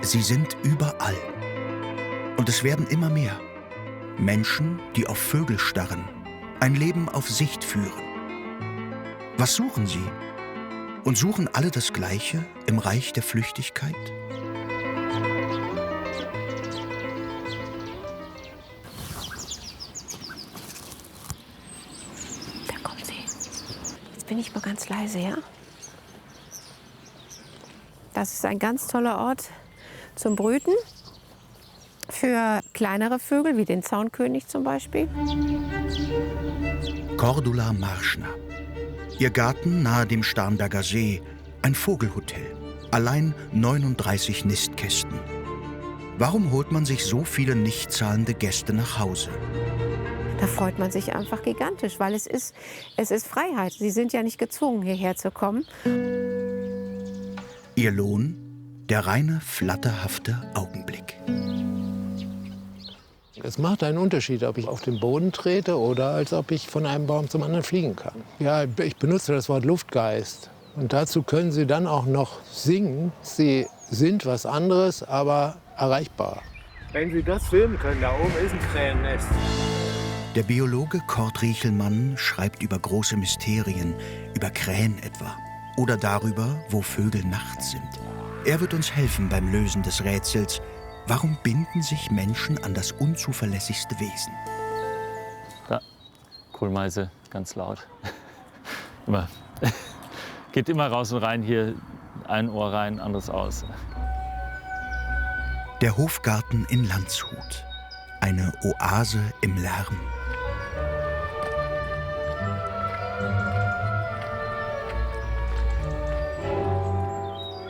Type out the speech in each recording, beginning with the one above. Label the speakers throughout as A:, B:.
A: Sie sind überall. Und es werden immer mehr. Menschen, die auf Vögel starren, ein Leben auf Sicht führen. Was suchen sie? Und suchen alle das Gleiche im Reich der Flüchtigkeit?
B: Da kommt sie. Jetzt bin ich mal ganz leise, ja? Das ist ein ganz toller Ort zum Brüten. Für kleinere Vögel, wie den Zaunkönig zum Beispiel.
A: Cordula Marschner. Ihr Garten nahe dem Starnberger See, ein Vogelhotel. Allein 39 Nistkästen. Warum holt man sich so viele nicht zahlende Gäste nach Hause?
B: Da freut man sich einfach gigantisch, weil es ist Freiheit. Sie sind ja nicht gezwungen, hierher zu kommen.
A: Ihr Lohn? Der reine, flatterhafte Augenblick.
C: Es macht einen Unterschied, ob ich auf den Boden trete oder als ob ich von einem Baum zum anderen fliegen kann. Ja, ich benutze das Wort Luftgeist. Und dazu können Sie dann auch noch singen. Sie sind was anderes, aber erreichbar. Wenn Sie das filmen können, da oben ist ein Krähennest.
A: Der Biologe Kurt Riechelmann schreibt über große Mysterien, über Krähen etwa. Oder darüber, wo Vögel nachts sind. Er wird uns helfen beim Lösen des Rätsels. Warum binden sich Menschen an das unzuverlässigste Wesen?
D: Da, Kohlmeise, ganz laut. Immer. Geht immer raus und rein, hier ein Ohr rein, anderes aus.
A: Der Hofgarten in Landshut. Eine Oase im Lärm.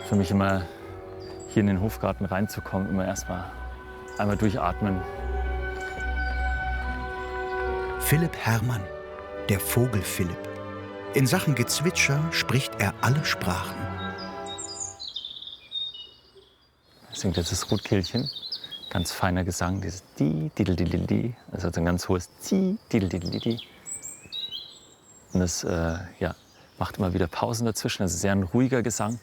D: Für mich immer hier in den Hofgarten reinzukommen, immer erstmal einmal durchatmen.
A: Philipp Herrmann, der Vogel Philipp. In Sachen Gezwitscher spricht er alle Sprachen.
D: Singt jetzt das Rotkehlchen, ganz feiner Gesang, dieses Di, Didel, Didel, Di, also ein ganz hohes Zi, Didel, Didel, Di. Und das macht immer wieder Pausen dazwischen, also sehr ein ruhiger Gesang.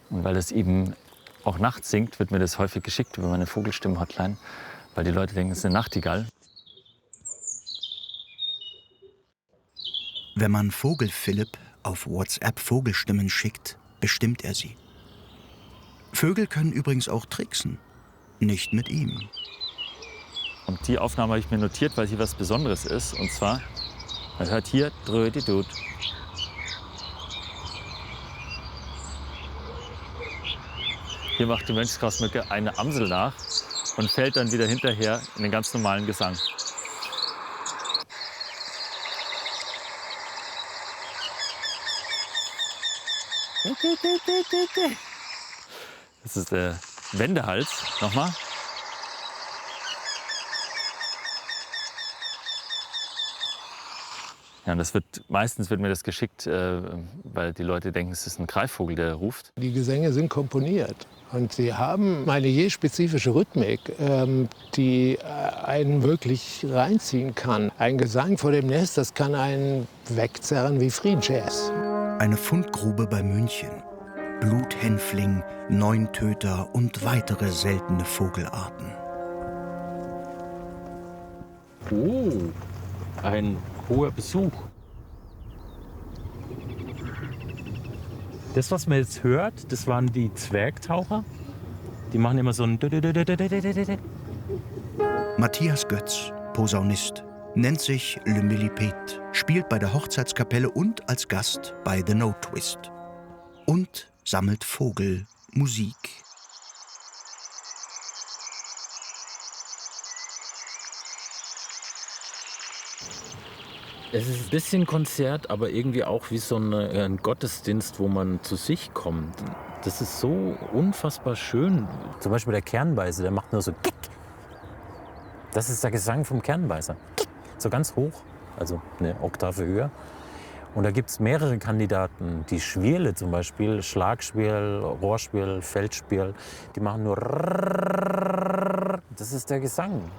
D: Und weil das eben auch nachts singt, wird mir das häufig geschickt über meine Vogelstimmen-Hotline, weil die Leute denken, es ist eine Nachtigall.
A: Wenn man Vogel Philipp auf WhatsApp Vogelstimmen schickt, bestimmt er sie. Vögel können übrigens auch tricksen. Nicht mit ihm.
D: Und die Aufnahme habe ich mir notiert, weil sie was Besonderes ist. Und zwar, man hört hier Drödidut. Hier macht die Mönchsgrasmücke eine Amsel nach und fällt dann wieder hinterher in den ganz normalen Gesang. Das ist der Wendehals. Nochmal. Ja, und meistens wird mir das geschickt, weil die Leute denken, es ist ein Greifvogel, der ruft.
C: Die Gesänge sind komponiert und sie haben eine je spezifische Rhythmik, die einen wirklich reinziehen kann. Ein Gesang vor dem Nest, das kann einen wegzerren wie Free Jazz.
A: Eine Fundgrube bei München. Bluthänfling, Neuntöter und weitere seltene Vogelarten.
E: Oh, ein hoher Besuch. Das, was man jetzt hört, das waren die Zwergtaucher. Die machen immer so ein...
A: Matthias Götz, Posaunist, nennt sich Le Millipede, spielt bei der Hochzeitskapelle und als Gast bei The No Twist. Und sammelt Vogelmusik.
E: Es ist ein bisschen Konzert, aber irgendwie auch wie so ein Gottesdienst, wo man zu sich kommt. Das ist so unfassbar schön.
F: Zum Beispiel der Kernbeißer, der macht nur so Kick. Das ist der Gesang vom Kernbeißer. Kick. So ganz hoch, also eine Oktave höher. Und da gibt es mehrere Kandidaten. Die Schwirle zum Beispiel, Schlagschwirl, Rohrschwirl, Feldschwirl, die machen nur. Das ist der Gesang.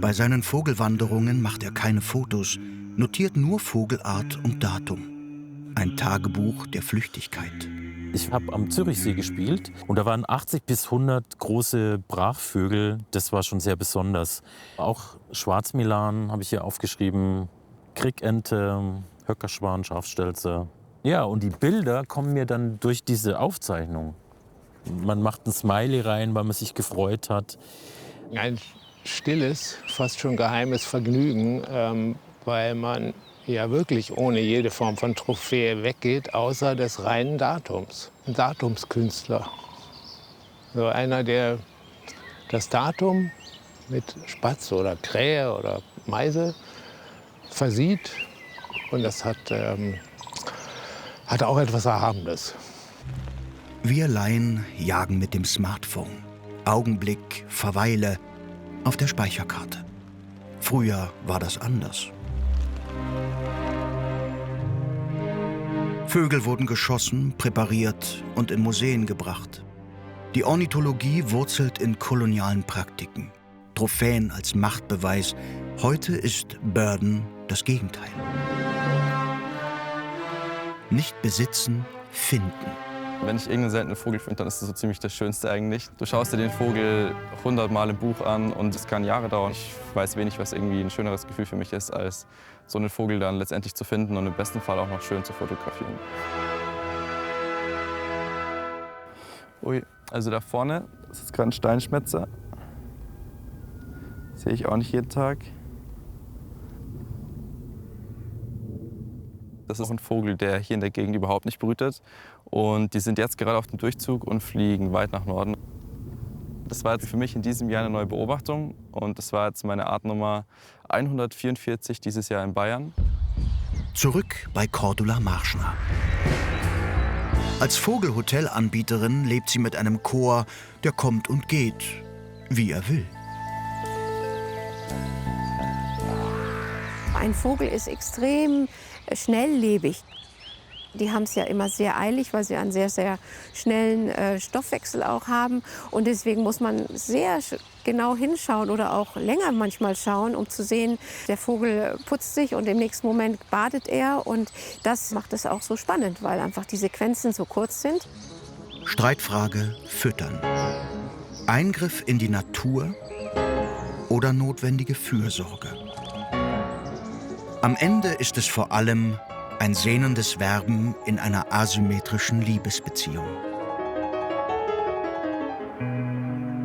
A: Bei seinen Vogelwanderungen macht er keine Fotos, notiert nur Vogelart und Datum. Ein Tagebuch der Flüchtigkeit.
F: Ich habe am Zürichsee gespielt und da waren 80 bis 100 große Brachvögel. Das war schon sehr besonders. Auch Schwarzmilan habe ich hier aufgeschrieben, Krickente, Höckerschwan, Schafstelze. Ja, und die Bilder kommen mir dann durch diese Aufzeichnung. Man macht ein Smiley rein, weil man sich gefreut hat.
C: Ein stilles, fast schon geheimes Vergnügen, weil man ja wirklich ohne jede Form von Trophäe weggeht, außer des reinen Datums. Ein Datumskünstler. So einer, der das Datum mit Spatz oder Krähe oder Meise versieht. Und das hat auch etwas Erhabenes.
A: Wir Laien jagen mit dem Smartphone. Augenblick, Verweile auf der Speicherkarte. Früher war das anders. Vögel wurden geschossen, präpariert und in Museen gebracht. Die Ornithologie wurzelt in kolonialen Praktiken. Trophäen als Machtbeweis. Heute ist Burden das Gegenteil. Nicht besitzen, finden.
G: Wenn ich irgendeinen seltenen Vogel finde, dann ist das so ziemlich das Schönste eigentlich. Du schaust dir den Vogel 100 Mal im Buch an und es kann Jahre dauern. Ich weiß wenig, was irgendwie ein schöneres Gefühl für mich ist, als so einen Vogel dann letztendlich zu finden und im besten Fall auch noch schön zu fotografieren. Ui, also da vorne, das ist gerade ein Steinschmätzer. Sehe ich auch nicht jeden Tag. Das ist ein Vogel, der hier in der Gegend überhaupt nicht brütet. Und die sind jetzt gerade auf dem Durchzug und fliegen weit nach Norden. Das war jetzt für mich in diesem Jahr eine neue Beobachtung. Und das war jetzt meine Artnummer 144 dieses Jahr in Bayern.
A: Zurück bei Cordula Marschner. Als Vogelhotelanbieterin lebt sie mit einem Chor, der kommt und geht, wie er will.
B: Ein Vogel ist extrem schnelllebig. Die haben es ja immer sehr eilig, weil sie einen sehr, sehr schnellen Stoffwechsel auch haben. Und deswegen muss man sehr genau hinschauen oder auch länger manchmal schauen, um zu sehen, der Vogel putzt sich und im nächsten Moment badet er. Und das macht es auch so spannend, weil einfach die Sequenzen so kurz sind.
A: Streitfrage: Füttern. Eingriff in die Natur oder notwendige Fürsorge? Am Ende ist es vor allem ein sehnendes Werben in einer asymmetrischen Liebesbeziehung.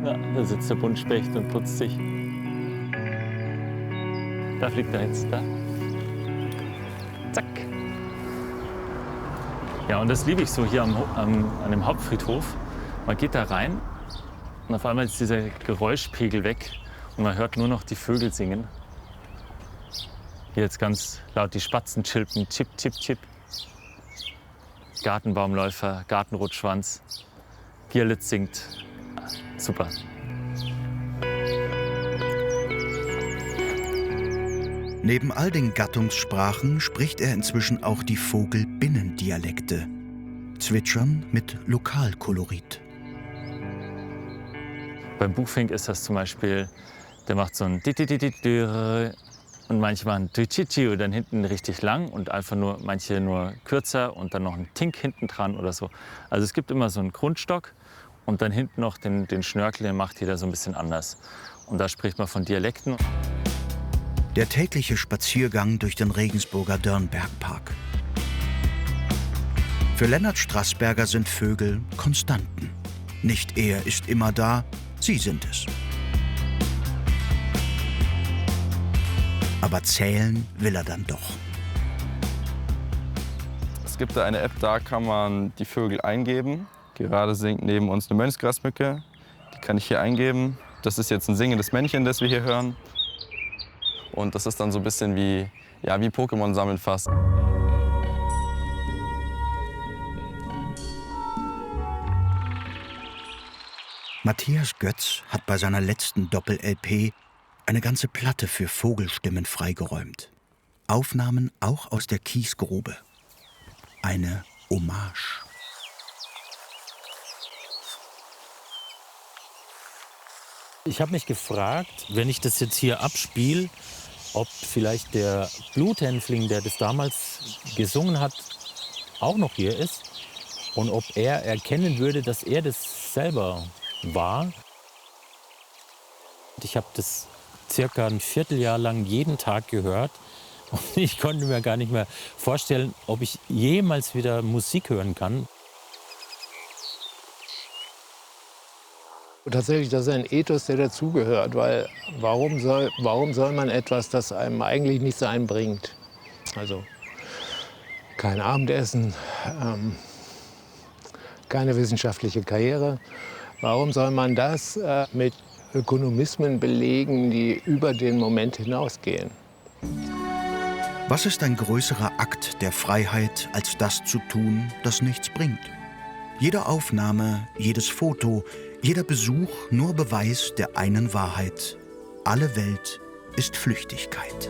D: Ja, da sitzt der Buntspecht und putzt sich. Da fliegt er jetzt, da. Zack. Ja, und das liebe ich so hier an dem Hauptfriedhof. Man geht da rein und auf einmal ist dieser Geräuschpegel weg und man hört nur noch die Vögel singen. Hier jetzt ganz laut die Spatzen chilpen, chip, chip, chip. Gartenbaumläufer, Gartenrotschwanz, Gierlitz singt. Super.
A: Neben all den Gattungssprachen spricht er inzwischen auch die Vogelbinnendialekte. Zwitschern mit Lokalkolorit.
D: Beim Buchfink ist das zum Beispiel, der macht so ein und manchmal ein Tüchichi dann hinten richtig lang und einfach nur, manche nur kürzer und dann noch ein Tink hinten dran oder so. Also es gibt immer so einen Grundstock und dann hinten noch den Schnörkel, den macht jeder so ein bisschen anders. Und da spricht man von Dialekten.
A: Der tägliche Spaziergang durch den Regensburger Dörnbergpark. Für Lennart Strassberger sind Vögel Konstanten. Nicht er ist immer da, sie sind es. Aber zählen will er dann doch.
G: Es gibt da eine App, da kann man die Vögel eingeben. Gerade singt neben uns eine Mönchsgrasmücke. Die kann ich hier eingeben. Das ist jetzt ein singendes Männchen, das wir hier hören. Und das ist dann so ein bisschen wie Pokémon sammeln fast.
A: Matthias Götz hat bei seiner letzten Doppel-LP eine ganze Platte für Vogelstimmen freigeräumt. Aufnahmen auch aus der Kiesgrube. Eine Hommage.
F: Ich habe mich gefragt, wenn ich das jetzt hier abspiele, ob vielleicht der Bluthänfling, der das damals gesungen hat, auch noch hier ist. Und ob er erkennen würde, dass er das selber war. Ich habe das circa ein Vierteljahr lang jeden Tag gehört. Und ich konnte mir gar nicht mehr vorstellen, ob ich jemals wieder Musik hören kann.
C: Und tatsächlich, das ist ein Ethos, der dazugehört, weil warum soll man etwas, das einem eigentlich nichts einbringt? Also kein Abendessen, keine wissenschaftliche Karriere. Warum soll man das mit Ökonomismen belegen, die über den Moment hinausgehen?
A: Was ist ein größerer Akt der Freiheit, als das zu tun, das nichts bringt? Jede Aufnahme, jedes Foto, jeder Besuch nur Beweis der einen Wahrheit. Alle Welt ist Flüchtigkeit.